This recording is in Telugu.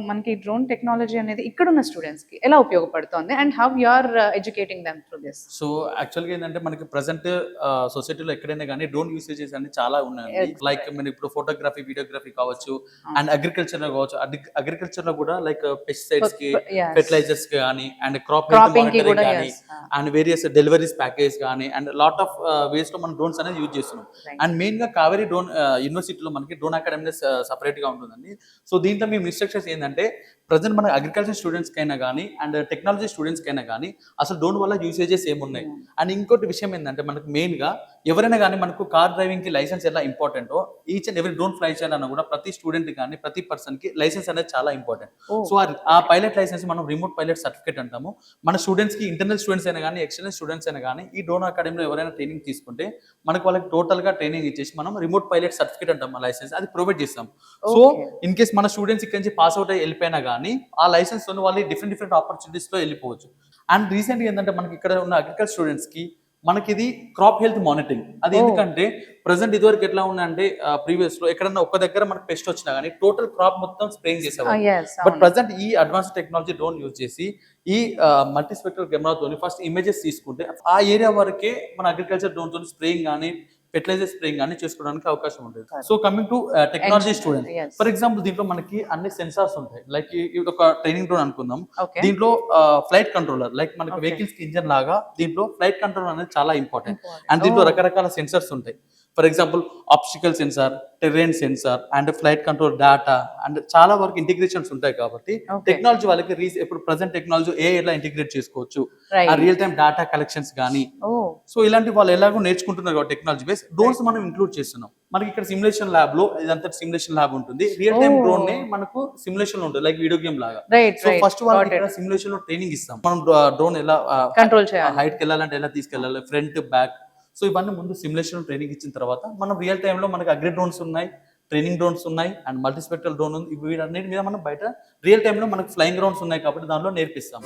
మనకి డ్రోన్ టెక్నాలజీ అనేది ఇక్కడున్న స్టూడెంట్స్కి ఎలా ఉపయోగపడుతుంది and how you are educating them through this? So యాక్చువల్గా ఏంటంటే మనకి ప్రజెంట్ సొసైటీలో ఎక్కడైనా కానీ డ్రోన్ యూసేజెస్ అన్ని చాలా ఉన్నాయి. Yes. లైక్ మీరు ఇప్పుడు ఫోటోగ్రఫీ, వీడియోగ్రఫీ కావచ్చు, అండ్ అగ్రికల్చర్ లో కావచ్చు. అగ్రికల్చర్ లో కూడా లైక్ పెస్టిసైడ్స్ కి, Yes. ఫెర్టిలైజర్స్ కి కానీ, అండ్ క్రాప్ Cropping కి మానిటరింగ్ కూడా, కానీ, yes. And various deliveries package కానీ, అండ్ లాట్ ఆఫ్ వేస్ లో మనం డ్రోన్స్ అనేది యూజ్ చేస్తున్నాం. Right. అండ్ మెయిన్ గా కావేరీ డ్రోన్ యూనివర్సిటీలో మనకి డ్రోన్ అకాడమీ సపరేట్ గా ఉంటుందండి. సో దీంట్లో మేము ఇన్స్ట్రక్షన్స్ ఏంటంటే ప్రజెంట్ మన అగ్రికల్చర్ స్టూడెంట్స్ కైనా కానీ అండ్ టెక్నాలజీ స్టూడెంట్స్ కైనా కానీ అసలు డ్రోన్ వల్ల యూసేజెస్ ఏమున్నాయి. అండ్ ఇంకోటి విషయం ఏంటంటే మనకు మెయిన్ గా ఎవరైనా కానీ మనకు కార్ డ్రైవింగ్ కి లైసెన్స్ ఎలా ఇంపార్టెంటో, each and every drone fly చేయాలన్నా కూడా ప్రతి స్టూడెంట్ కానీ ప్రతి పర్సన్ కి లైసెన్స్ అనేది చాలా ఇంపార్టెంట్. సో ఆ పైలట్ లైసెన్స్ మనం రిమోట్ పైలట్ సర్టిఫికేట్ అంటాము. మన స్టూడెంట్స్ కి ఇంటర్నల్ స్టూడెంట్స్ అయినా కానీ ఎక్స్టర్నల్ స్టూడెంట్స్ అయినా కానీ ఈ డ్రోన్ అకాడమీలో ఎవరైనా ట్రైనింగ్ తీసుకుంటే మనకు వాళ్ళకి టోటల్ గా ట్రైనింగ్ ఇచ్చేసి మనం రిమోట్ పైలట్ సర్టిఫికేట్ అంటాం, ఆ లైసెన్స్ అది ప్రొవైడ్ చేస్తాం. సో ఇన్ కేస్ మన స్టూడెంట్స్ ఇక్కడ నుంచి పాస్ అవుట్ అయ్యి వెళ్ళిపోయినా కానీ ఆ లైసెన్స్ తో వాళ్ళు డిఫరెంట్ ఆపర్చునిటీస్ లో వెళ్ళిపోవచ్చు. అండ్ రీసెంట్ గా ఏంటంటే మనకి ఇక్కడ ఉన్న అగ్రికల్చర్ స్టూడెంట్స్ కి మనకి ఇది క్రాప్ హెల్త్ మానిటరింగ్. అది ఎందుకంటే ప్రెసెంట్ ఇదివరకు ఎట్లా ఉందంటే ప్రీవియస్ లో ఎక్కడన్నా ఒక దగ్గర మనకి పెస్ట్ వచ్చినా కానీ టోటల్ క్రాప్ మొత్తం స్ప్రేయింగ్ చేసేవాళ్ళు. బట్ ప్రెసెంట్ ఈ అడ్వాన్స్ టెక్నాలజీ డ్రోన్ యూజ్ చేసి ఈ మల్టీస్పెక్ట్రల్ కెమెరాతో ఫస్ట్ ఇమేజెస్ తీసుకుంటే ఆ ఏరియా వరకే మన అగ్రికల్చర్ డ్రోన్ తో స్ప్రేయింగ్ కానీ ఫెర్టిలైజర్ స్ప్రేయింగ్ కానీ చేసుకోవడానికి అవకాశం ఉంటుంది. So coming to technology student, for example దీంట్లో మనకి అన్ని సెన్సార్స్ ఉంటాయి. లైక్ ఇది ఒక ట్రైనింగ్ డ్రోన్ అనుకుందాం. దీంట్లో ఫ్లైట్ కంట్రోలర్ లైక్ మనకి వెహికల్స్ కి ఇంజన్ లాగా దీంట్లో ఫ్లైట్ కంట్రోలర్ అనేది చాలా ఇంపార్టెంట్. అండ్ దీంట్లో రకరకాల సెన్సార్స్ ఉంటాయి. For example obstacle sensor, terrain sensor and flight control data and చాలా వరకు ఇంటిగ్రేషన్స్ ఉంటాయి. కాబట్టి టెక్నాలజీ వాళ్ళకి ఇప్పుడు ప్రెసెంట్ టెక్నాలజీ ఎలా ఇంటిగ్రేట్ చేసుకోవచ్చు, ఆ రియల్ టైమ్ డేటా కలెక్షన్స్ కానీ, సో ఇలాంటి వాళ్ళు ఎలాగో నేర్చుకుంటున్నారు కాబట్టి టెక్నాలజీ బేస్ డ్రోన్స్ మనం ఇంక్లూడ్ చేస్తున్నాం. మనకి ఇక్కడ సిమ్యులేషన్ ల్యాబ్ లో ఇదంతా సిమ్యులేషన్ ల్యాబ్ ఉంటుంది. రియల్ టైమ్ డ్రోన్ నే మనకు సిమ్యులేషన్ ఉంటుంది లైక్ వీడియో గేమ్ లాగా. సో ఫస్ట్ వాళ్ళకి ఇక్కడ సిమ్యులేషన్ లో ట్రైనింగ్ ఇస్తాం. మనం డ్రోన్ ఎలా కంట్రోల్ చేయాలి, హైట్ కి వెళ్ళాలంటే ఎలా తీసుకెళ్ళాలి, ఫ్రంట్ బ్యాక్. సో ఇవన్నీ ముందు సిమ్యులేషన్ ట్రైనింగ్ ఇచ్చిన తర్వాత మనం రియల్ టైమ్ లో మనకి అగ్రి డ్రోన్స్ ఉన్నాయి, ట్రైనింగ్ డ్రోన్స్ ఉన్నాయి అండ్ మల్టీస్పెక్ట్రల్ డ్రోన్ ఉంది. వీటన్నిటి మీద మనం బయట రియల్ టైమ్ లో మనకి ఫ్లైయింగ్ డ్రోన్స్ ఉన్నాయి కాబట్టి దానిలో నేర్పిస్తాం.